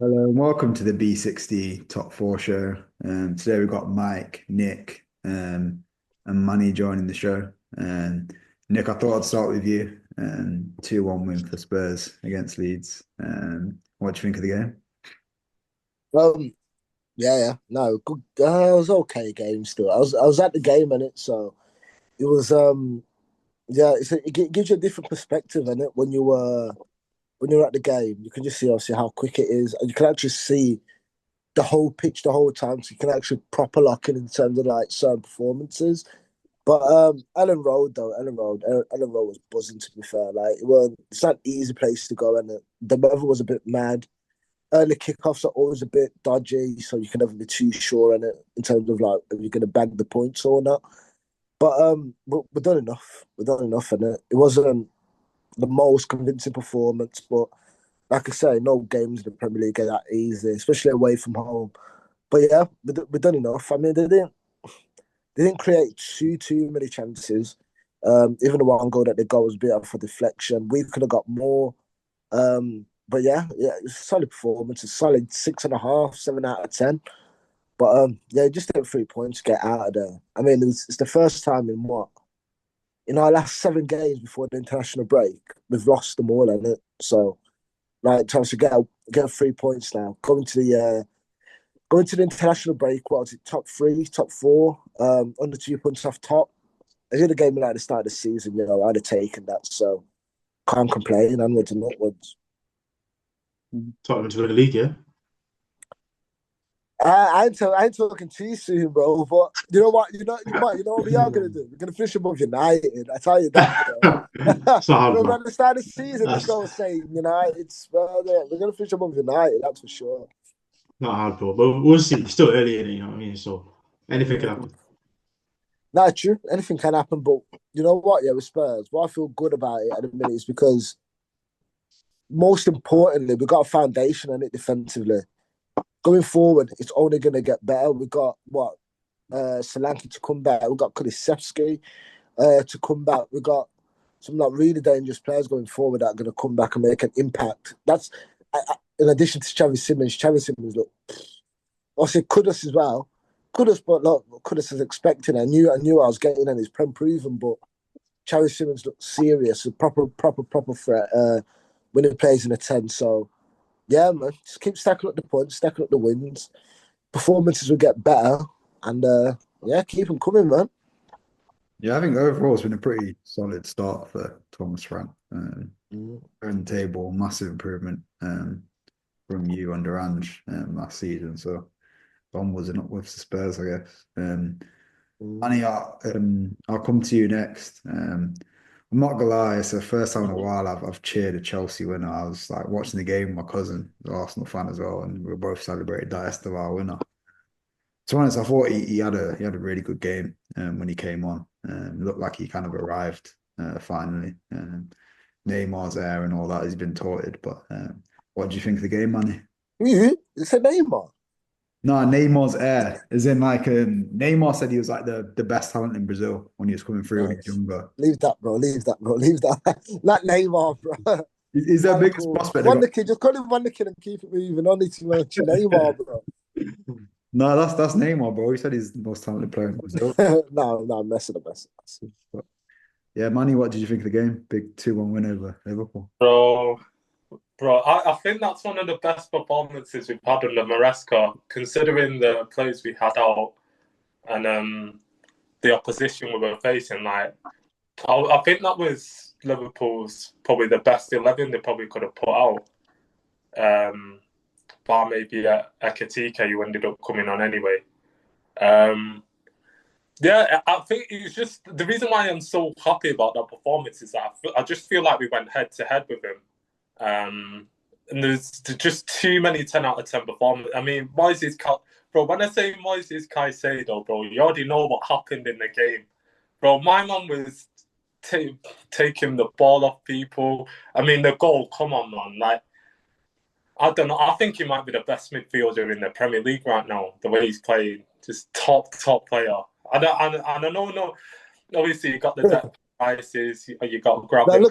Hello, and welcome to the B60 Top 4 show. Today we've got Mike, Nick, and Manny joining the show. Nick, I thought I'd start with you. 2-1 win for Spurs against Leeds. What do you think of the game? Um, yeah, no, good. It was okay game still. I was at the game in it, so it was yeah. It gives you a different perspective in it when you're at the game. You can just see obviously how quick it is, and you can actually see the whole pitch the whole time, so you can actually proper lock in terms of like certain performances. But Ellen Road was buzzing. To be fair, like it's not an easy place to go, and the weather was a bit mad. Early kickoffs are always a bit dodgy, so you can never be too sure in it in terms of like if you're going to bag the points or not. But we've done enough. We've done enough in it. It wasn't the most convincing performance, but like I say, no games in the Premier League are that easy, especially away from home. But yeah, we've done enough. I mean, they didn't create too many chances. Even the one goal that they got was a bit of a deflection. We could have got more. But yeah, it's a solid performance. A solid 6.5, 7 out of 10. But yeah, just get 3 points, get out of there. I mean, it's the first time in what in our last 7 games before the international break, we've lost them all in it. So like, chance to get 3 points now. Going to the international break. What was it? Top three, top four, under 2 points off top. I did a game like the start of the season. I'd have taken that. So can't complain. Onwards and upwards. Tottenham to win the league, yeah. I ain't talking too soon, bro. But you know what? You know what we are gonna do? We're gonna finish above United. I tell you that, bro. It's not hard, Remember bro. at the start of the season, this That's guy was saying United's we're gonna finish above United. That's for sure. not hard, bro. But we'll see. It's still early in it, you know what I mean? So anything can Mm. happen. Not true. Anything can happen, but you know what? Yeah, with Spurs, what I feel good about it at the minute is because most importantly, we got a foundation in it defensively. Going forward, it's only gonna get better. We got what Solanke to come back. We got Kulisevsky to come back. We got some like really dangerous players going forward that are going to come back and make an impact. That's in addition to Chavi Simmons. Chavi Simmons look, obviously Kudus as well. Kudus, but look, Kudus is expecting. I knew I was getting, and he's prem proven. But Chavi Simmons looks serious, a proper threat when he plays in a 10. So yeah, man, just keep stacking up the points, stacking up the wins. Performances will get better, and yeah, keep them coming, man. Yeah, I think overall it's been a pretty solid start for Thomas Frank. Mm. On the table, massive improvement from you under Ange last season. So onwards and upwards to Spurs, I guess. Mm. Annie, I'll come to you next. I'm not gonna lie, it's the first time in a while I've cheered a Chelsea winner. I was like watching the game with my cousin, the Arsenal fan as well, and we both celebrated that Estevar winner. To be honest, I thought he had a really good game when he came on. Looked like he kind of arrived finally. Neymar's there and all that. He's been torted, but what do you think of the game, Manny? Who? It's a Neymar. No, Neymar's air. As in, like, Neymar said he was like the best talent in Brazil when he was coming through when he was Nice. younger. Leave that, bro. Leave that, bro. Leave that. Not Neymar, bro. He's their Man, biggest cool. prospect they got. Wonder Kid. Just call him Wonder Kid and keep it moving. Only to mention Neymar, bro. No, that's Neymar, bro. He said he's the most talented player in Brazil. No, I'm messing. But yeah, Manny, what did you think of the game? Big 2-1 win over Liverpool. Bro, I think that's one of the best performances we've had under Maresca, considering the players we had out and the opposition we were facing. Like, I think that was Liverpool's probably the best 11 they probably could have put out. Bar maybe Ekatike, who ended up coming on anyway. Um, yeah, I think it's just the reason why I'm so happy about that performance is that I just feel like we went head to head with him. And there's just too many 10 out of 10 performances. I mean, bro, when I say Moises Caicedo, bro, you already know what happened in the game. Bro, my man was taking the ball off people. I mean, the goal, come on, man. Like, I don't know. I think he might be the best midfielder in the Premier League right now, the way he's playing. Just top player. I don't know, no, obviously, you got the Now depth crisis, you got to grab him.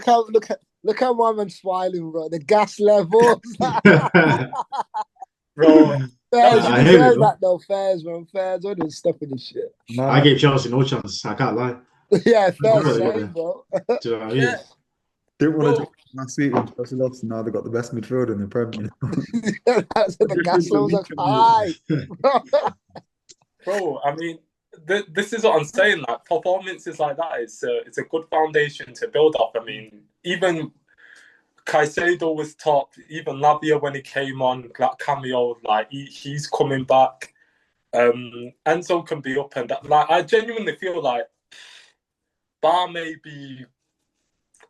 look how my man's smiling, bro. The gas levels. bro. Fairs, you I hear it deserve though. that though. Fairs, man. Fairs, all this stuff in this shit. I No, gave Chelsea no chance. I can't lie. Yeah, I fair, thought they were same, there. bro. Do you know what I Yeah, mean? didn't want to bro, do it last week when Chelsea lost. Now they've got the best midfielder in the Premier. That's The the gas difference a levels week are ago. high. Bro. bro. I mean, this is what I'm saying. Like performances like that, it's a good foundation to build off. I mean, even Caicedo was top. Even Lavia when he came on, that cameo, like he's coming back. Enzo can be up and down. Like I genuinely feel like bar maybe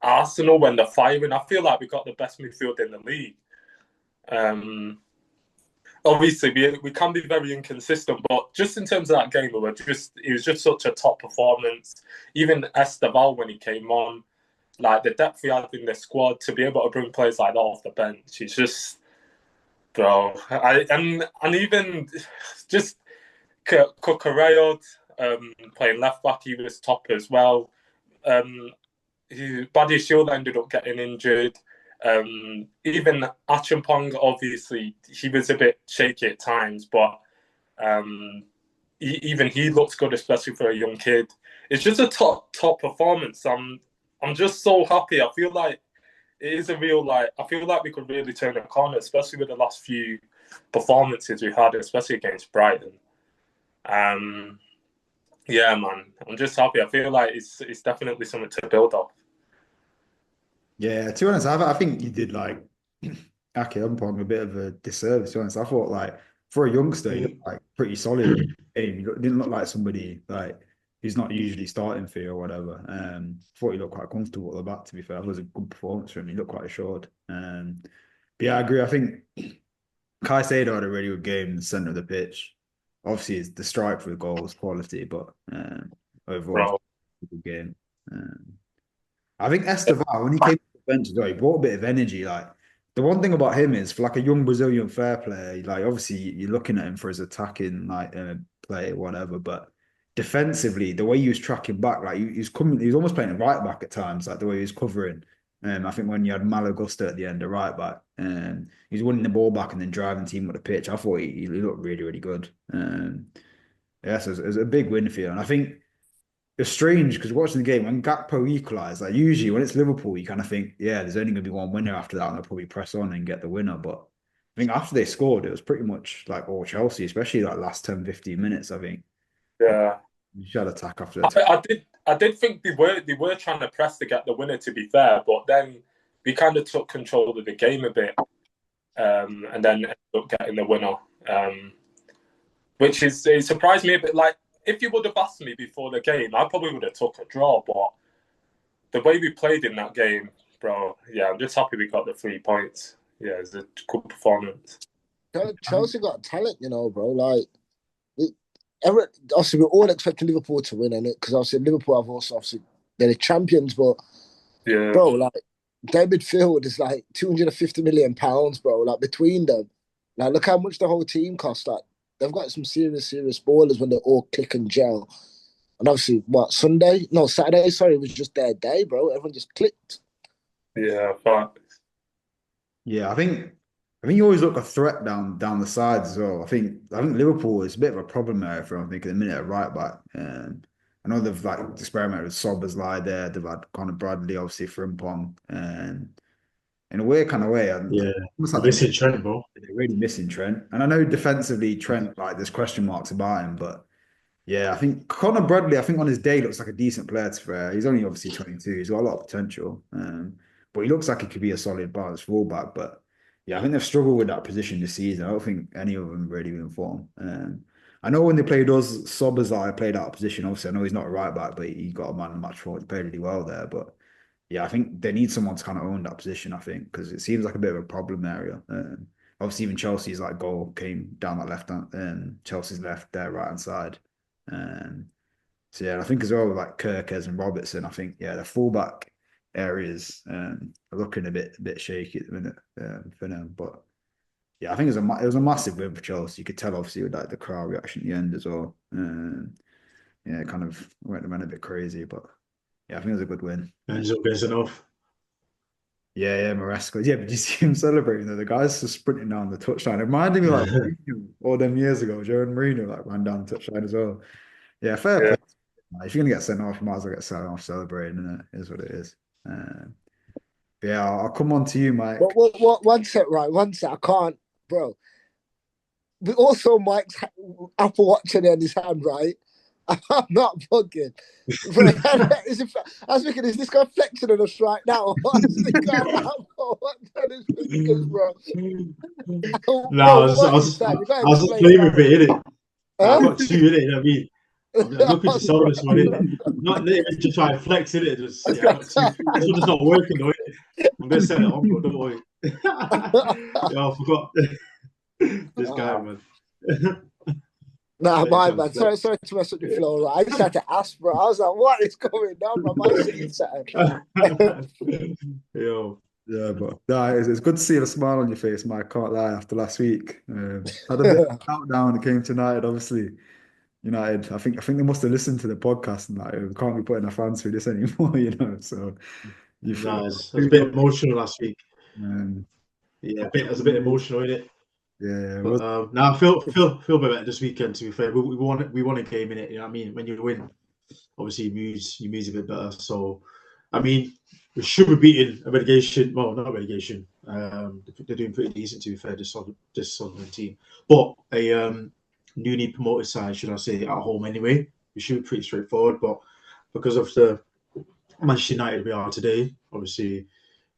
Arsenal when they're firing. I feel like we got the best midfield in the league. Obviously, we can be very inconsistent, but just in terms of that game, it was just such a top performance. Even Esteval when he came on, like the depth we had in the squad to be able to bring players like that off the bench, it's just, bro. And even just Cucurella playing left back, he was top as well. Buddy Shield ended up getting injured. Even Achampong, obviously, he was a bit shaky at times, but even he looks good, especially for a young kid. It's just a top performance. I'm just so happy. I feel like it is a real I feel like we could really turn a corner, especially with the last few performances we had, especially against Brighton. Yeah, man, I'm just happy. I feel like it's definitely something to build off. Yeah, to be honest, I think you did like Ake Umpong a bit of a disservice. To be honest, I thought like for a youngster, he looked like pretty solid in the game. Didn't look like somebody like who's not usually starting for you or whatever. Thought he looked quite comfortable at the back. To be fair, it was a good performance from him. He looked quite assured. But yeah, I agree. I think Caicedo had a really good game in the center of the pitch. Obviously, it's the strike for the goal was quality, but overall, Bro, a good game. Um, I think Esteval, when he came to the bench as well, he brought a bit of energy. Like the one thing about him is for like a young Brazilian fair player, like obviously you're looking at him for his attacking like play, whatever. But defensively, the way he was tracking back, like he was coming, he was almost playing right back at times, like the way he was covering. I think when you had Malagusta at the end, the right back, he was winning the ball back and then driving the team with the pitch. I thought he looked really, really good. Yeah, so it was a big win for you. And I think it's strange because watching the game when Gakpo equalised, like usually when it's Liverpool, you kind of think, yeah, there's only going to be one winner after that, and they'll probably press on and get the winner. But I think after they scored, it was pretty much like all Chelsea, especially like last 10, 15 minutes. I think yeah. you should attack after that. I did think they were trying to press to get the winner. To be fair, but then we kind of took control of the game a bit, and then ended up getting the winner, which is it surprised me a bit. Like if you would have asked me before the game, I probably would have took a draw. But the way we played in that game, bro, yeah, I'm just happy we got the 3 points. Yeah, it's a good performance. Chelsea got talent, bro. Like, it, obviously, we're all expecting Liverpool to win, innit? Because obviously, Liverpool have also, obviously, they're the champions, but, Yeah, bro, like, their midfield is like £250 million, bro. Like, between them, like, look how much the whole team costs. Like, they've got some serious ballers when they all click and gel. And obviously, Saturday, sorry, it was just their day, bro. Everyone just clicked. yeah, but Yeah, I think you always look a threat down the sides as well. I think Liverpool is a bit of a problem area for them. I think at the minute at right back. I know they've like experimented with Soberslide there. They've had Conor Bradley, obviously Frimpong, and in a weird kind of way, and Yeah, almost like missing Trent, bro. they're really missing Trent. And I know defensively Trent, like there's question marks about him, but yeah, I think Conor Bradley, I think on his day looks like a decent player to fair. He's only obviously 22. He's got a lot of potential. But he looks like he could be a solid balance fullback. But yeah, I think they've struggled with that position this season. I don't think any of them really been in form. I know when they played us, Sobazai played out of position. Obviously, I know he's not a right back, but he got a man of the match for it. He played really well there. But yeah, I think they need someone to kind of own that position, I think, because it seems like a bit of a problem area. Obviously, even Chelsea's like goal came down that left hand, Chelsea's left, their right hand side. Um, so yeah, I think as well with like Kirkes and Robertson, I think yeah, the fullback areas are looking a bit shaky at the minute for them. But yeah, I think it was a massive win for Chelsea. You could tell obviously with like the crowd reaction at the end as well. Yeah, it kind of went a bit crazy, but yeah, I think it was a good win. Enzo gets enough. Yeah, Maresca. Yeah, but did you see him celebrating though? The guys just sprinting down the touchline. It reminded me like Mourinho all them years ago. Jaron Mourinho like ran down the touchline as well. Yeah, fair Yeah. play. If you're gonna get sent off, you might as well get sent off celebrating, and it is what it is. Yeah, I'll come on to you, Mike. What? One sec, right? One sec. I can't, bro. We also Mike's Apple Watch in his hand, right? I'm not bugging. Bro, I was thinking, is this guy flexing on us right now? What's the guy Apple Watch on his fingers, bro? No, Bro, what is that? You I gotta was just explain playing with that. it, innit? I've Huh? got two in it, you know what I mean? I'm looking to sell this one, innit? Not let me just try and flex in it. Just yeah, I got two. This one is not working though, innit? I'm gonna sell it on, bro, don't worry. Yeah, I forgot. This guy, man. Nah, Let me my try and man. flex. Sorry to mess up your flow. Right? I just had to ask, bro. I was like, what is going on, bro? My seat's Yo. Yeah, but no, it's good to see the smile on your face, Mike. Can't lie. After last week, had a bit of a countdown. It came to United, obviously. United. I think they must have listened to the podcast and like we can't be putting our fans through this anymore, So you Nah, feel it was a bit emotional last week. um, Yeah, it was a bit emotional, innit? yeah, But now I feel a bit better this weekend. To be fair, we won a game in it. You know what I mean? When you win, obviously you move a bit better. So, I mean, we should be beating a relegation. Well, not a relegation. They're doing pretty decent. To be fair, this Sunderland team, but a newly promoted side, should I say, at home anyway. We should be pretty straightforward. But because of the Manchester United we are today, obviously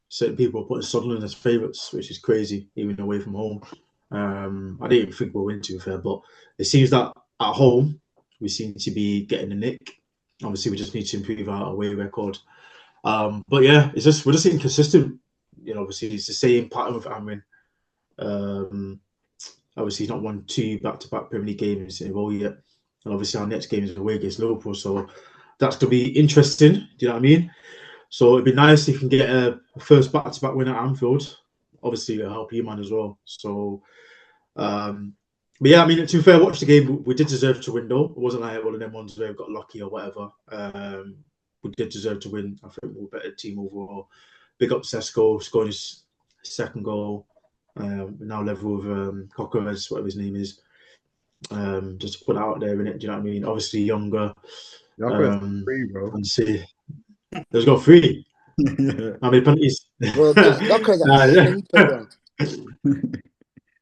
certain people are putting Sunderland as favourites, which is crazy, even away from home. I didn't even think we'll win, to be fair, but it seems that at home we seem to be getting a nick. Obviously, we just need to improve our away record. But yeah, we're just inconsistent. Obviously it's the same pattern with Amrin. Obviously he's not won two back-to-back Premier League games in a row yet, and obviously our next game is away against Liverpool, so that's gonna be interesting. Do you know what I mean? So it'd be nice if you can get a first back-to-back win at Anfield. Obviously, it'll help you, man, as well. So, but yeah, I mean, to be fair, watch the game. We did deserve to win, though. It wasn't like one of them ones where we got lucky or whatever. We did deserve to win. I think we're a better team overall. Big up Sesko, scoring his second goal. Now level with Coquerez, whatever his name is. Just to put it out there, innit? Do you know what I mean? Obviously, younger. free, bro. And see. There's got three. Yeah. How many penalties? bro. Coquerez bro.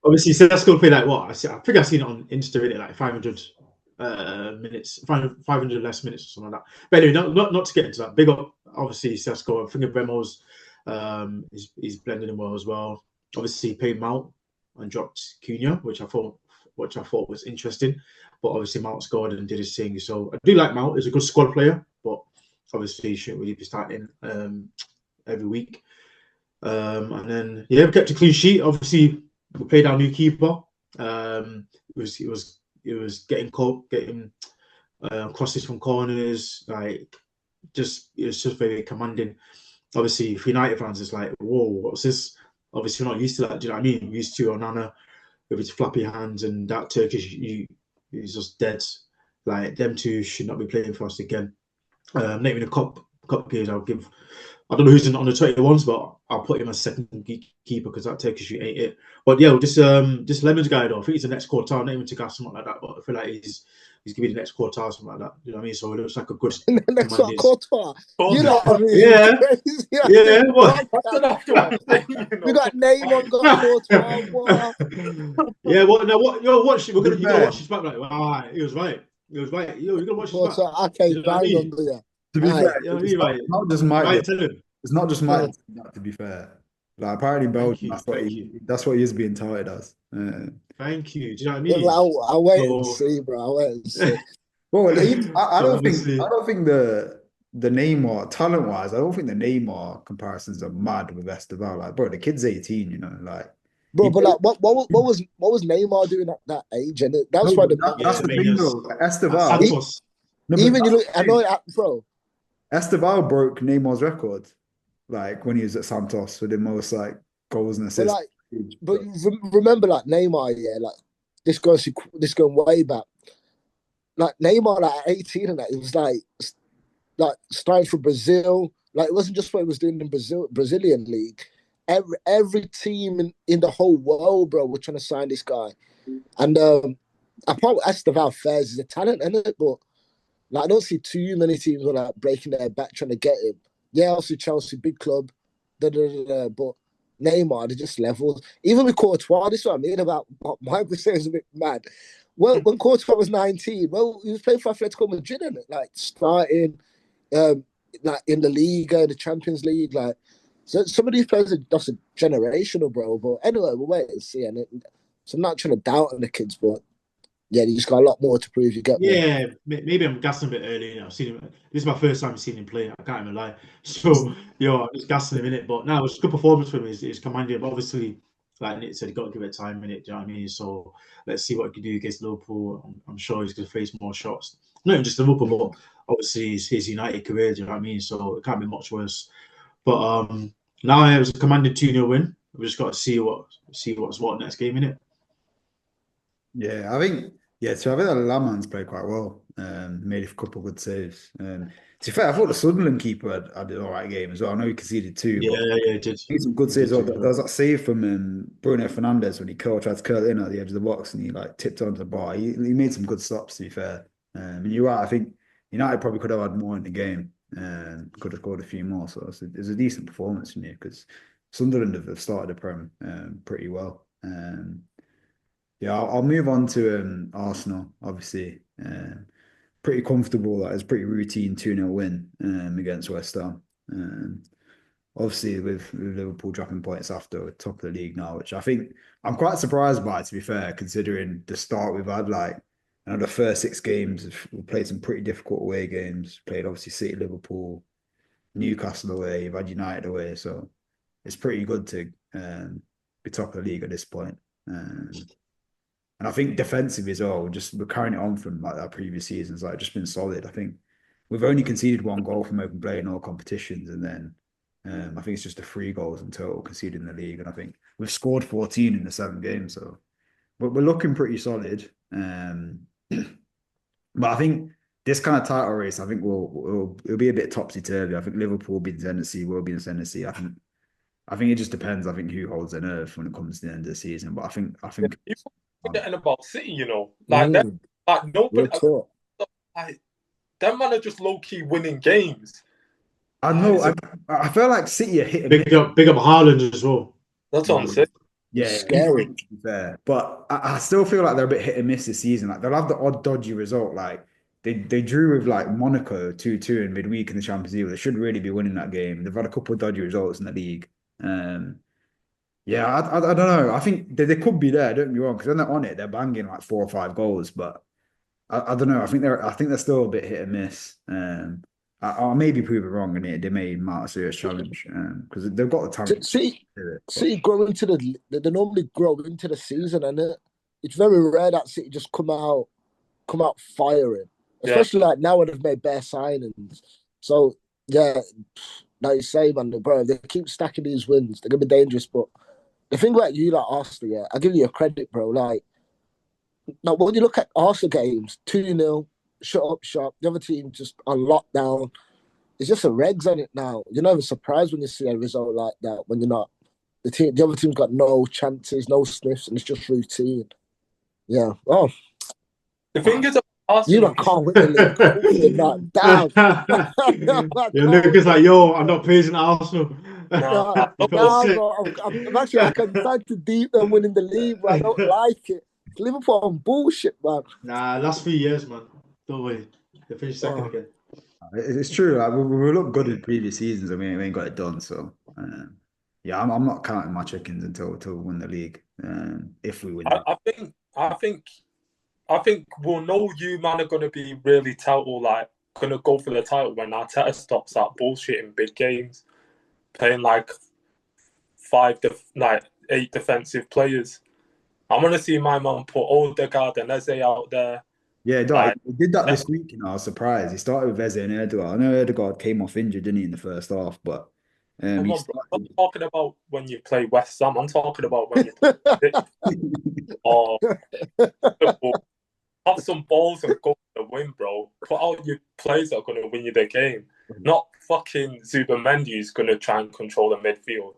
Obviously, Sesko played like what? I think I've seen it on Insta, innit? Like 500 minutes, 500 less minutes or something like that. But anyway, not to get into that. Big up, obviously, Sesko. I think Bremo's he's blending in well as well. Obviously, he paid Mount and dropped Cunha, which I thought was interesting. But obviously, Mount scored and did his thing. So I do like Mount. He's a good squad player, but obviously, he shouldn't really be starting every week. And then we kept a clean sheet. Obviously, we played our new keeper. It was getting crosses from corners. It was just very commanding. Obviously, for United fans, it's like, whoa, what's this? Obviously, we're not used to that. Do you know what I mean? We're used to Onana with his flappy hands, and that Turkish, he's just dead. Like, them two should not be playing for us again. Not even a cup games. I don't know who's on the 21s, but I'll put him as second keeper because that Turkish ain't it. But yeah, this Lemons guy though, I think he's the next quarter, not even to gas something like that. But I feel like he's giving the next quarter or something like that. You know what I mean? So it looks like a good. Next quarter. You know what I mean? Yeah. Crazy. Yeah. What? We got Neymar, got Courtois. Yeah. What? Now what? Yo, watch. You gotta watch his back. Like, he was right. He was right. Yo, you gotta watch his back. Okay, you know what I mean? To be fair, it's not just Mike. Tell him. It's not just Mike. To be fair, like apparently Belgium, that's what he is being touted as. Thank you. Do you know what I mean? I'll wait and see, bro. I'll wait and see. Well, I don't think the Neymar talent wise, I don't think the Neymar comparisons are mad with Esteban. Like, bro, the kid's 18, like. Bro, but like, what was Neymar doing at that age? And that's why that's the thing, though. Esteban. Even you look, I know it, bro. Esteban broke Neymar's record, like when he was at Santos with the most goals and assists. But remember, like Neymar, like this going way back. Like Neymar, at 18 and that, it was like starting from Brazil, Like it wasn't just what he was doing in Brazilian league. Every team in the whole world, bro, were trying to sign this guy. And I probably asked about Fairs is a talent, isn't it? But like, I don't see too many teams who are like breaking their back trying to get him. Yeah, obviously Chelsea, big club, but Neymar, they just levels. Even with Courtois, this is what I mean about what Michael says is a bit mad. Well, when Courtois was 19, well, he was playing for Atletico Madrid, and like starting, like in the Liga, the Champions League, like. So some of these players are just a generational, bro. But anyway, we'll wait and see. So I'm not trying to doubt on the kids, but yeah, you just got a lot more to prove. You get me? Yeah, maybe I'm gassing a bit early. I've seen him. This is my first time seeing him play. I can't even lie. So, I'm just gassing him in it. But now it's a good performance from him. He's commanding. But obviously, like Nick said, you got to give it time in it. Do you know what I mean? So let's see what he can do against Liverpool. I'm sure he's going to face more shots. Not even just Liverpool, but obviously his United career. Do you know what I mean? So it can't be much worse. But now it was a commanding 2-0 win. We just got to see what's what next game in it. Yeah, I think so I think that Laman's played quite well. Made a couple of good saves. To be fair, I thought the Sunderland keeper had an all right game as well. I know he conceded two, but Yeah, it did. made some good He saves. did There was that save from Bruno Fernandes when he tried to curl in at the edge of the box and he like tipped onto the bar. He made some good stops, to be fair. And you're right. I think United probably could have had more in the game and could have scored a few more. So it's a decent performance from you because Sunderland have started the Prem pretty well. Yeah, I'll move on to Arsenal. Obviously, pretty comfortable. That was pretty routine 2-0 win against West Ham. Obviously, with Liverpool dropping points after top of the league now, which I think I'm quite surprised by, to be fair, considering the start we've had. Like, the first 6 games, we've played some pretty difficult away games. Played obviously City, Liverpool, Newcastle away. You've had United away, so it's pretty good to be top of the league at this point. And I think defensively as well, we're carrying it on from like our previous seasons, like just been solid. I think we've only conceded 1 goal from open play in all competitions, and then I think it's just 3 goals in total conceded in the league. And I think we've scored 14 in the 7 games, so we're looking pretty solid. But I think this kind of title race, I think it'll be a bit topsy turvy. I think Liverpool will be in tendency, we'll be in tendency. I think it just depends. I think who holds the nerve when it comes to the end of the season. But I think People forgetting about City, like nobody, like them man are just low key winning games. I know. I feel like City are hitting big up Haaland as well. That's what I'm saying. Yeah, scary. To be fair, but I still feel like they're a bit hit and miss this season. Like they'll have the odd dodgy result. Like they drew with like Monaco 2-2 in midweek in the Champions League. They should really be winning that game. They've had a couple of dodgy results in the league. Yeah, I don't know. I think they could be there. Don't get me wrong, because when they're on it, they're banging like 4 or 5 goals. But I don't know. I think they're still a bit hit and miss. I may be proven wrong, and they may mount a serious challenge because they've got the talent. City grow into they normally grow into the season, and it's very rare that City just come out firing, especially like now when they've made bare signings. So yeah, like you say, man, bro, they keep stacking these wins. They're gonna be dangerous. But the thing about you, like Arsenal, yeah, I give you a credit, bro. Like when you look at Arsenal games, 2-0, shut up shop. The other team just on lockdown. It's just a regs on it now. You're not even surprised when you see a result like that. When you're not, the other team's got no chances, no sniffs, and it's just routine. Yeah. Oh, the thing is, Arsenal, you can't win the league. Damn. Lucas like, yo, I'm not praising Arsenal. Bro, I'm actually like I'm trying to deep them winning the league, but I don't like it. Liverpool on bullshit, man. Nah, last 3 years, man. Don't worry. They finished second again. It's true. Like, we looked good in previous seasons, and we ain't got it done. So, yeah, I'm not counting my chickens until we win the league. If we win, I think we'll know you man are going to be really going to go for the title when Arteta stops that bullshit in big games, playing like 8 defensive players. I'm going to see my man put Odegaard and Eze out there. Yeah, he did that this week. I was surprised. He started with Eze and Odegaard. I know Odegaard came off injured, didn't he, in the first half? But I'm not talking about when you play West Ham. I'm talking about when you play or Liverpool. have some balls and go for the win, bro. Put out your players that are going to win you the game. Not fucking Zubimendi who's going to try and control the midfield.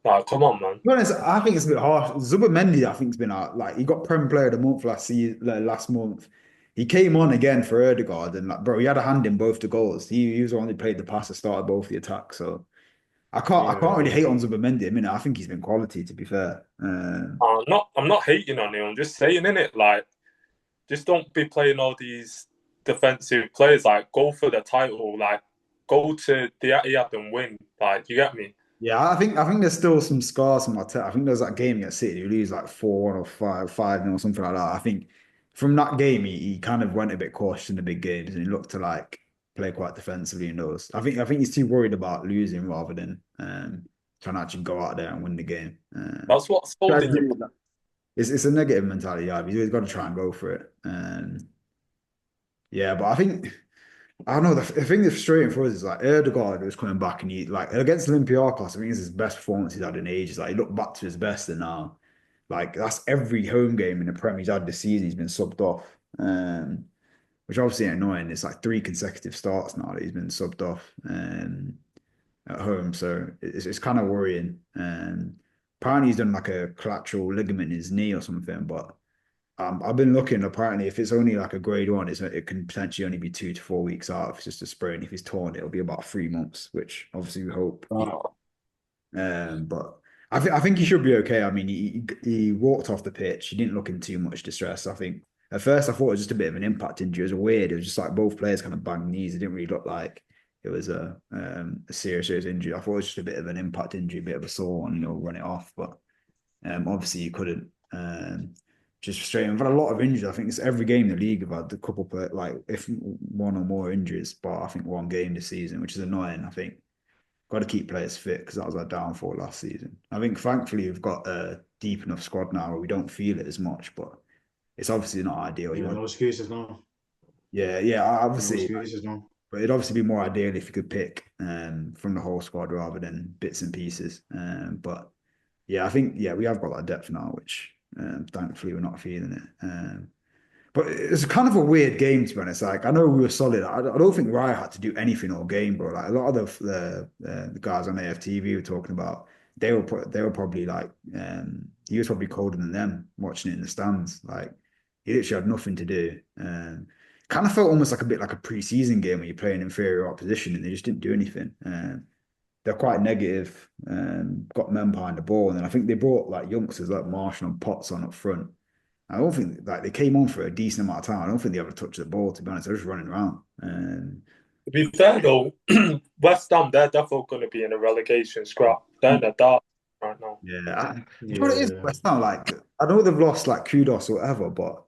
Like, come on, man. To be honest, I think it's a bit harsh. Zubimendi, I think, has been out. Like, he got Prem Player of the Month last month. He came on again for Ødegaard, and like, bro, he had a hand in both the goals. He was the one who played the pass that started both the attacks. So I can't really hate on Zubimendi. I mean, I think he's been quality, to be fair. I'm not hating on him. I'm just saying, innit? Like, just don't be playing all these defensive players. Like, go for the title. Like, go to the Etihad and win. Like, you get me? Yeah, I think there's still some scars from Arteta. I think there's that game against City, you lose like 4-1 or 5-0 or something like that. I think from that game he kind of went a bit cautious in the big games and he looked to like play quite defensively in those. I think he's too worried about losing rather than trying to actually go out there and win the game. That's what's holding you. It's a negative mentality, yeah. He's always got to try and go for it. Yeah, but I think I don't know. The thing that's frustrating for us is like Ødegaard was coming back and he like against Olympiacos, I think it's his best performance he's had in ages. Like he looked back to his best and now like that's every home game in the Premier he's had this season, he's been subbed off. Which obviously ain't annoying. It's like 3 consecutive starts now that he's been subbed off at home. So it's kind of worrying. Apparently he's done like a collateral ligament in his knee or something, but I've been looking. Apparently, if it's only like a grade 1, it can potentially only be 2 to 4 weeks out. If it's just a sprain, if he's torn, it'll be about 3 months, which obviously we hope. But I think he should be okay. I mean, he walked off the pitch. He didn't look in too much distress. I think at first I thought it was just a bit of an impact injury. It was weird. It was just like both players kind of banged knees. It didn't really look like it was a serious injury. I thought it was just a bit of an impact injury, a bit of a sore one, run it off. But obviously you couldn't. Just frustrating. I've had a lot of injuries. I think it's every game in the league. I've had a couple, like if one or more injuries, but I think one game this season, which is annoying. I think got to keep players fit because that was our downfall last season. I think thankfully we've got a deep enough squad now where we don't feel it as much, but it's obviously not ideal. Yeah, no excuses now. Yeah, obviously. No excuses now. But it'd obviously be more ideal if you could pick from the whole squad rather than bits and pieces. But yeah, I think we have got that depth now, which. Thankfully, we're not feeling it. But it's kind of a weird game, to be honest. Like, I know we were solid. I don't think Raya had to do anything all game, bro. Like, a lot of the guys on AFTV were talking about, they were probably like, he was probably colder than them watching it in the stands. Like, he literally had nothing to do. Kind of felt almost like a bit like a pre-season game where you play an inferior opposition and they just didn't do anything. They're quite negative, got men behind the ball, and then I think they brought like youngsters like Marshall and Potts on up front. I don't think like they came on for a decent amount of time. I don't think they ever touched the ball, to be honest. They're just running around. To be fair though, West Ham, they're definitely going to be in a relegation scrap. They're in the dark right now. Yeah, what it is, West Ham, like I know they've lost like Kudos or whatever, but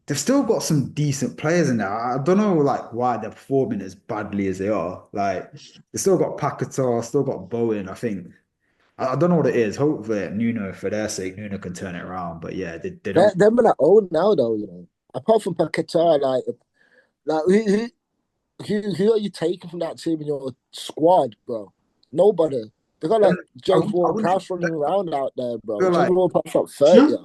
they've still got some decent players in there. I don't know like why they're performing as badly as they are. Like they still got Paquetá, still got Bowen. I think I don't know what it is. Hopefully Nuno, for their sake, Nuno can turn it around. But yeah, they don't. They're like old now though. Apart from Paquetá, like who are you taking from that team in your squad, bro? Nobody. They got like James Ward-Prowse running around out there, bro. James Ward-Prowse shot 30.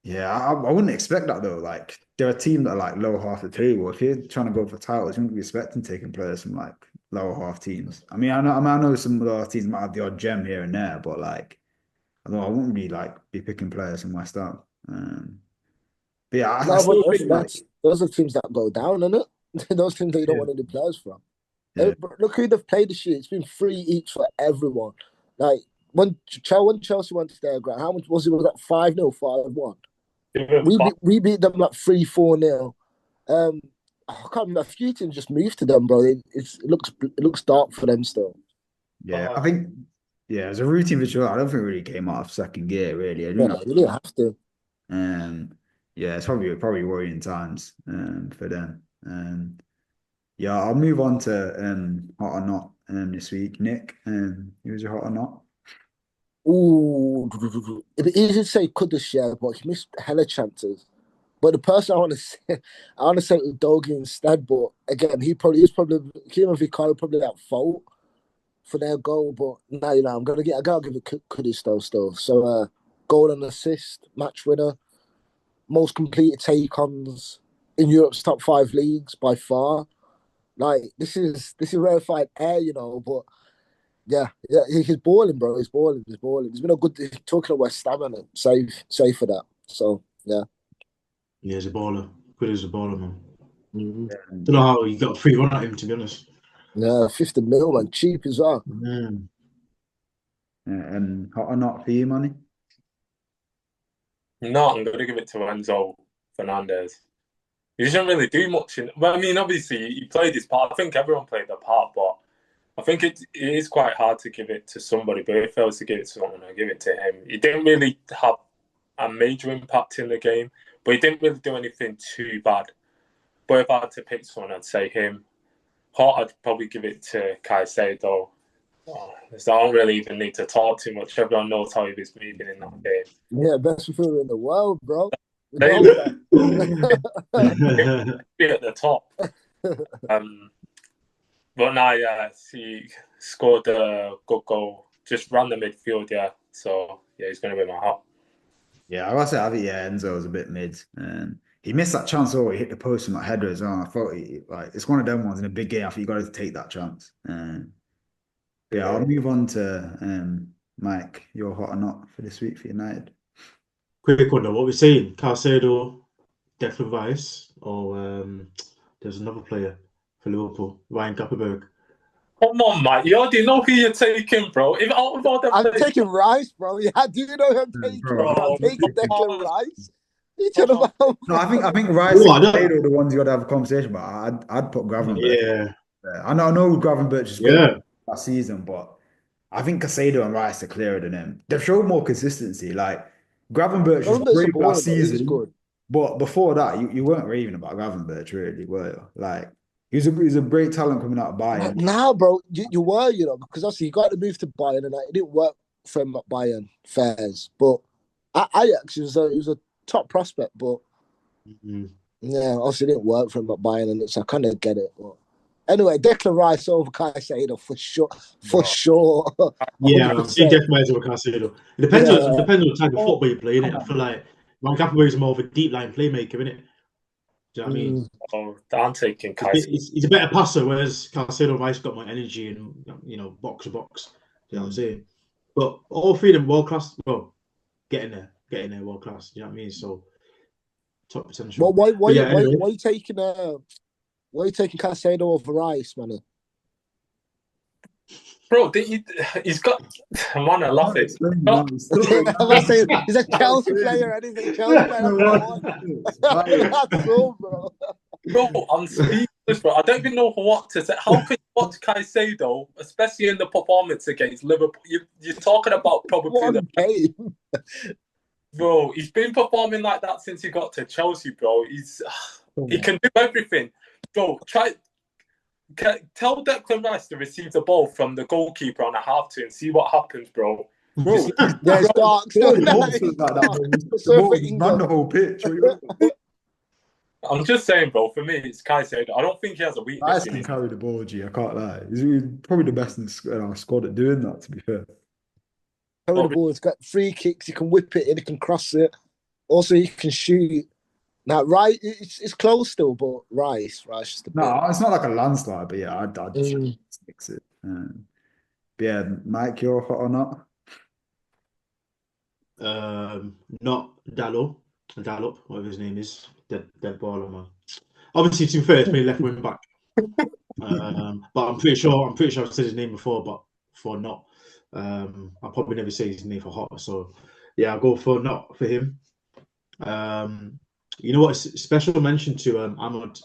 Yeah, I wouldn't expect that though. Like they're a team that are like lower half the table. If you're trying to go for titles, you wouldn't be expecting taking players from like lower half teams. I mean, I know some of our teams might have the odd gem here and there, but like, I wouldn't be like be picking players from West Ham. But yeah, I still think like, those are teams that go down, isn't it? Those teams that you don't want any players from. Yeah. Look who they've played this year. It's been 3 each for everyone. Like when Chelsea went to their ground, how much was it? Was that 5-0, 5-1? We beat them like 3-4-0. I can't remember. A few teams just moved to them, bro. It looks dark for them still. Yeah, I think as a routine visual, I don't think it really came out of second gear. Really, you really have to. Yeah, it's probably worrying times for them. Yeah, I'll move on to hot or not this week. Nick, who's your hot or not? Ooh, it'd be easy to say Kudus, but he missed hella chances. But the person I want to say Udogie instead. But again, him and Vicario probably at fault for their goal. But now I gotta give it Kudus though still. So goal and assist, match winner. most completed take-ons in Europe's top 5 leagues by far. Like this is rarefied air, But yeah, he's balling, bro. He's balling. He's balling. He's been a good talking of West Ham and safe for that. So yeah. Yeah, he's a baller. Good as a baller, man. Mm-hmm. Don't know how you got a free run at him, to be honest. Yeah, 50 mil, man, cheap as well. Mm. And hot or not for you, Manny? No, I'm going to give it to Enzo Fernandez. He doesn't really do much. Well, I mean, obviously, he played his part. I think everyone played their part, but I think it is quite hard to give it to somebody. But if I was to give it to someone, I'd give it to him. He didn't really have a major impact in the game, but he didn't really do anything too bad. But if I had to pick someone, I'd say him. Hot, I'd probably give it to Caicedo. Oh, I don't really even need to talk too much. Everyone knows how he was moving in that game. Yeah, best midfielder in the world, bro. Be at the top. But now, yeah, he scored a good goal. Just ran the midfield, yeah. So, yeah, he's going to be my heart. Yeah, I gotta say, I think Enzo was a bit mid, and he missed that chance. Or he hit the post from that header as well. I thought it's one of them ones in a big game. I think you got to take that chance. Yeah, I'll move on to Mike. You're hot or not for this week for United? Quick one though. What we're saying: Caicedo, Declan Rice, or there's another player for Liverpool, Ryan Gapperberg. Come on, Mike. You already know who you're taking, bro. If out of all them I'm taking Rice, bro. Yeah, do you know who I'm taking? Bro, I'm taking Declan Rice. You talking about? No, I think Rice and Caicedo are the ones you got to have a conversation about. I'd put Gravenberch. Yeah, I know Gravenberch is good yeah. that season, but I think Caicedo and Rice are clearer than him. They've shown more consistency. Like Gravenberch was Gravenberch's a great last baller, though. He's season, good. but before that, you weren't raving about Gravenberch, really, were you? Like he's a great talent coming out of Bayern. Nah, bro, you were, because obviously he got to move to Bayern and it didn't work for him at Bayern, fairs. But Ajax, he was a top prospect, but yeah, obviously it didn't work for him at Bayern, and I kind of get it. But anyway, Declan Rice over Caicedo for sure, for sure. Yeah, I'm seeing Declan Rice over Caicedo. It depends on the type of football you're playing. I feel like Ryan Gapperberg is more of a deep line playmaker, isn't it? Do you know what I mean? Oh, I'm taking Caicedo. He's a better passer, whereas Caicedo and Rice got more energy and box to box. Do you know what I'm saying? But all three of them world class. Well, getting there, world class. Do you know what I mean? So top potential. Well, why are you taking Caicedo over Rice, man? Bro, he's got. Man, I love it. I'm saying he's a Chelsea player, and he's a Chelsea player. That's all, bro. Bro, I'm speechless, bro. I don't even know what to say. How can you watch Caicedo, especially in the performance against Liverpool? You're talking about probably the game. Bro, he's been performing like that since he got to Chelsea, bro. He can do everything. Bro, tell Declan Rice to receive the ball from the goalkeeper on a half turn and see what happens, bro. Bro, there's dark. Ran the whole pitch. I'm just saying, bro. For me, it's Caicedo. I don't think he has a weakness. Rice can carry the ball, G. I can't lie. He's probably the best in our squad at doing that, to be fair. Carry the ball. He's got free kicks. He can whip it in. He can cross it. Also, he can shoot. Now, Rice, it's close still, but Rice just a bit. No, it's not like a landslide, but yeah, I'd fix it. But yeah, Mike, you're hot or not? Not Dallo, whatever his name is, dead baller, man. Obviously, to be fair, it's been left wing back. But I'm pretty sure I've said his name before, but for not, I'll probably never say his name for hot. So yeah, I'll go for not for him. You know what? Special mention to Ahmed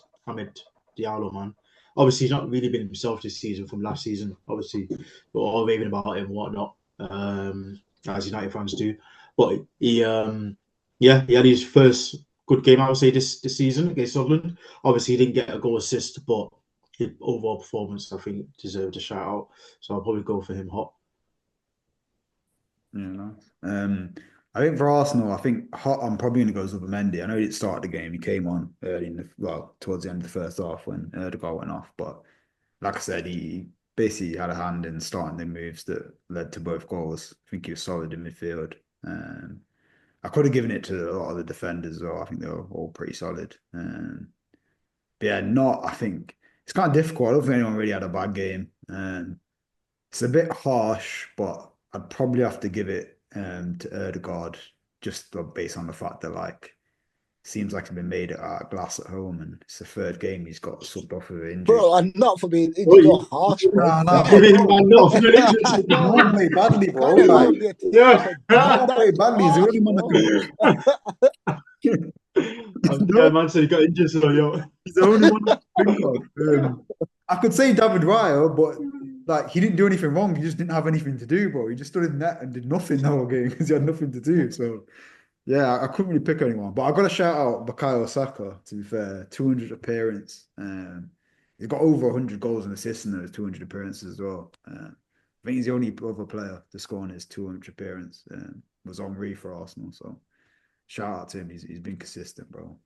Diallo, man. Obviously, he's not really been himself this season from last season. Obviously, we're all raving about him and whatnot, as United fans do. But he had his first good game, I would say, this season against Sunderland. Obviously, he didn't get a goal assist, but his overall performance, I think, deserved a shout out. So I'll probably go for him hot. Yeah, nice. I think for Arsenal, I'm probably going to go Zubimendi. I know he didn't start the game. He came on early towards the end of the first half when Erdogan went off. But like I said, he basically had a hand in starting the moves that led to both goals. I think he was solid in midfield. I could have given it to a lot of the defenders as well. I think they were all pretty solid. But yeah, not. I think it's kind of difficult. I don't think anyone really had a bad game. It's a bit harsh, but I'd probably have to give it to Erdegaard just based on the fact that like seems like he's been made out of glass at home, and it's the third game he's got subbed off with injury. Bro, and not for being Oh, injured, you're harsh, bro. Nah, Fair, nah, Give him bro. man not for injured. no one played badly, bro. Can't allow Like, me to Yeah. no one that's played badly. He's the only man harsh, that bro. can. Yeah, man said he got injured, so yo. He's the only one I can think of. I could say David Raya, but like he didn't do anything wrong. He just didn't have anything to do, bro. He just stood in net and did nothing the whole game because he had nothing to do. So yeah, I couldn't really pick anyone. But I got to shout out Bukayo Saka, to be fair. 200 appearance. He's got over 100 goals and assists in those 200 appearances as well. I think he's the only other player to score on his 200 appearance. Was Henry for Arsenal. So shout out to him. He's been consistent, bro.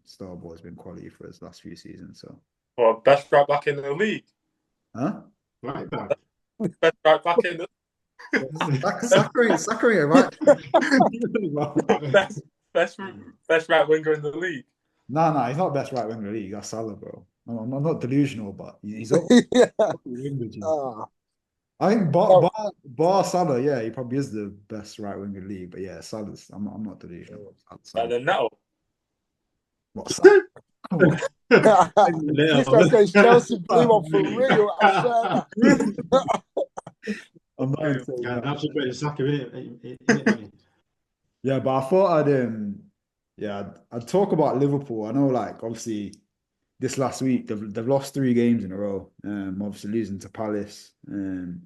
Starboy's been quality for his last few seasons. So, Well, best right back in the league. huh? Right back. Best right back in the Zachary, right? best right winger in the league. No, he's not best right winger in the league. That's Salah, bro. I'm not delusional, but he's up. Yeah. I think bar Salah, yeah, he probably is the best right winger in the league. But yeah, Salah's. I'm not delusional. And then now, What's that? This guy says Chelsea blew one for real. I swear. I'm not Yeah, saying that's that. a bit of Saka, innit? Yeah, but I thought I'd talk about Liverpool. I know, like, obviously, this last week they've lost 3 games in a row. Obviously losing to Palace, who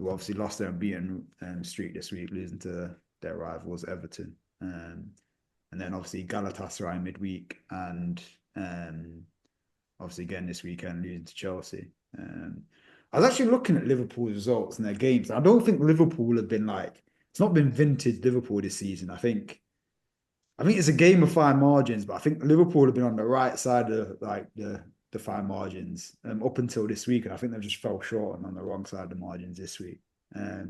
obviously lost their unbeaten streak this week, losing to their rivals Everton, and then obviously Galatasaray midweek, and obviously again this weekend losing to Chelsea. I was actually looking at Liverpool's results and their games. I don't think Liverpool have been like it's not been vintage Liverpool this season. I think it's a game of fine margins, but I think Liverpool have been on the right side of like the fine margins up until this week, and I think they've just fell short and on the wrong side of the margins this week. So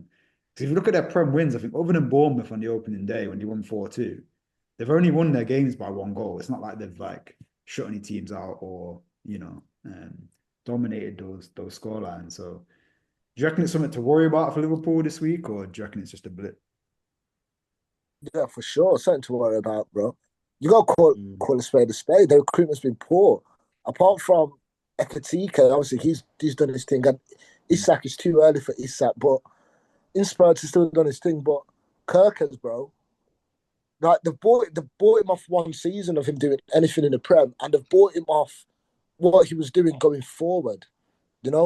if you look at their Prem wins, I think other than Bournemouth on the opening day when they won 4-2, they've only won their games by 1 goal. It's not like they've like shut any teams out or dominated those scorelines. So do you reckon it's something to worry about for Liverpool this week, or do you reckon it's just a blip? Yeah, for sure. Something to worry about, bro. You got to call a spade a spade. The recruitment's been poor. Apart from Ekatike, obviously he's done his thing. And Isak is too early for Isak, but in Spurs he's still done his thing. But Kirkers, bro, like they've bought him off 1 season of him doing anything in the Prem, and they've bought him off what he was doing going forward.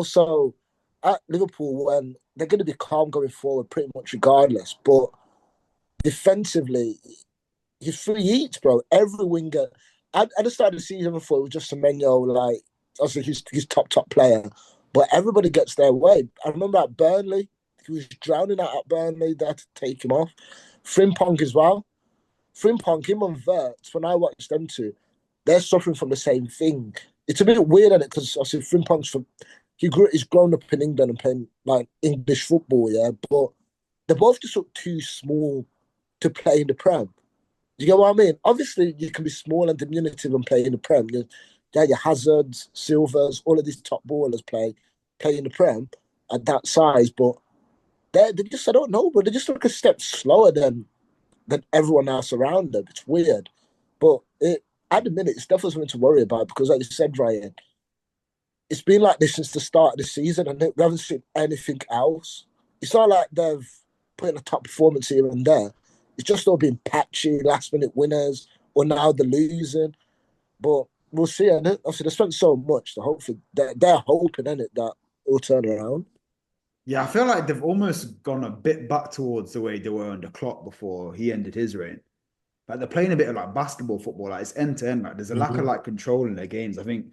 So at Liverpool, when they're going to be calm going forward, pretty much regardless, but defensively, he's 3 each, bro. Every winger. At the start of the season, before it was just Semenyo, like obviously he's top player, but everybody gets their way. I remember at Burnley, he was drowning out at Burnley. They had to take him off. Frimpong as well. Frimpong, him and Verts, when I watched them two, they're suffering from the same thing. It's a bit weird, because obviously Frimpong's he's grown up in England and playing like English football, yeah, but they both just look too small to play in the Prem. You get what I mean? Obviously, you can be small and diminutive and play in the Prem. Your Hazards, Silvers, all of these top ballers play in the Prem at that size, but they just, I don't know, but they just look a step slower than everyone else around them. It's weird. But at the minute, it's definitely something to worry about because, like you said, Ryan, it's been like this since the start of the season and we haven't seen anything else. It's not like they've put in a top performance here and there. It's just all been patchy, last-minute winners, or now they're losing. But we'll see. And obviously, they spent so much. So hopefully, they're hoping, in it, that it'll turn around. Yeah, I feel like they've almost gone a bit back towards the way they were under Klopp before he ended his reign. Like they're playing a bit of like basketball football. Like it's end to end. Like there's a lack of like control in their games. I think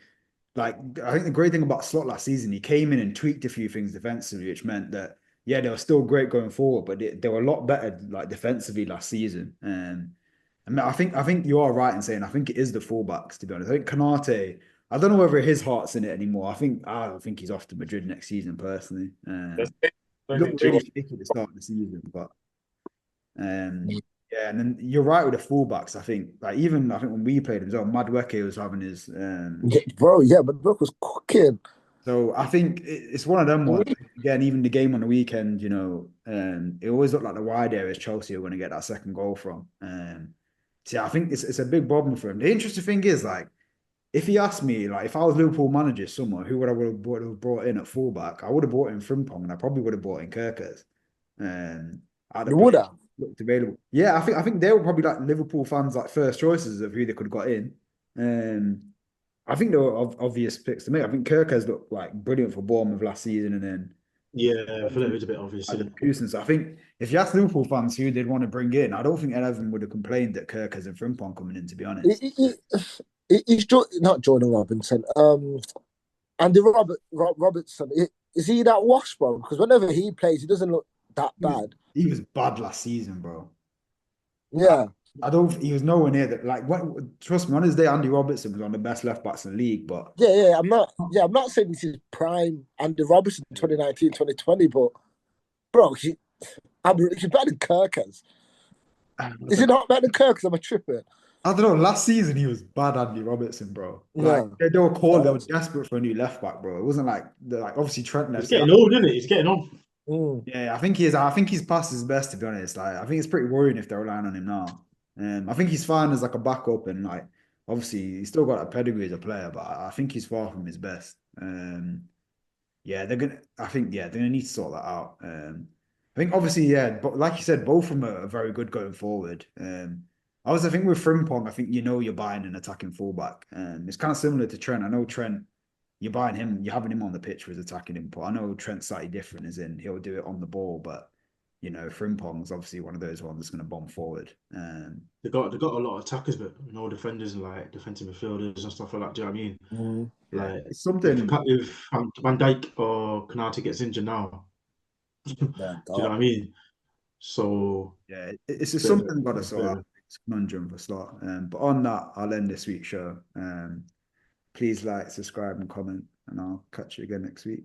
the great thing about Slot last season, he came in and tweaked a few things defensively, which meant that yeah, they were still great going forward, but they were a lot better like defensively last season. I mean, I think you are right in saying I think it is the fullbacks, to be honest. I think Kanate, I don't know whether his heart's in it anymore. I think he's off to Madrid next season personally. He looked really shaky at the start of the season, but Yeah, and then you're right with the fullbacks. I think like even I think when we played as well, Madueke was having his Yeah, bro, yeah, but Brook was cooking. so I think it's one of them ones. Again, even the game on the weekend, it always looked like the wide areas Chelsea are going to get that second goal from. So yeah, I think it's a big problem for him. The interesting thing is like if he asked me, like if I was Liverpool manager somewhere, who would have brought in at fullback? I would have brought in Frimpong and I probably would have brought in Kirkers. At the You play would have. looked available. Yeah, I think they were probably like Liverpool fans like first choices of who they could have got in. I think they were obvious picks to me. I think Kirkers looked like brilliant for Bournemouth last season, and then Yeah, I feel like it was a bit obvious. at Yeah. Leverkusen. So I think if you ask Liverpool fans who they'd want to bring in, I don't think any of them would have complained that Kirkers and Frimpong coming in. To be honest, He's not Jordan Robinson. Andy Robertson. Is he that wash, bro? Because whenever he plays, he doesn't look that he was, bad. he was bad last season, bro. Like, Yeah. I don't. He was nowhere near that. Like, trust me, on his day, Andy Robertson was one of the best left backs in the league. But Yeah. I'm not saying this is prime Andy Robertson 2019, 2020, but bro, he's better than Kirkers. Is he not better than Kirkers? I'm a tripping. I don't know. Last season, he was bad, Andy Robertson, bro. Like No. they were called, they were desperate for a new left back, bro. It wasn't like obviously Trent He's left. getting old, isn't it? He's getting on. Yeah, I think he is. I think he's past his best, to be honest. Like, I think it's pretty worrying if they're relying on him now. I think he's fine as like a backup, and like obviously he's still got a pedigree as a player, but I think he's far from his best. Yeah, they're gonna. I think yeah, they're gonna need to sort that out. I think obviously yeah, but like you said, both of them are very good going forward. I think with Frimpong, I think you're buying an attacking fullback. It's kind of similar to Trent. I know Trent, you're buying him, you're having him on the pitch for his attacking input. I know Trent's slightly different, as in he'll do it on the ball, but Frimpong's obviously one of those ones that's going to bomb forward. They got a lot of attackers, but no defenders and like defensive midfielders and stuff like that. Do you know what I mean? Yeah, Like it's something. if Van Dijk or Konate gets injured now, do you Yeah, know what I mean? So Yeah, it's just bit of something we've got to sort bit out. of It's a conundrum for start. But on that, I'll end this week's show. Please like, subscribe, and comment, and I'll catch you again next week.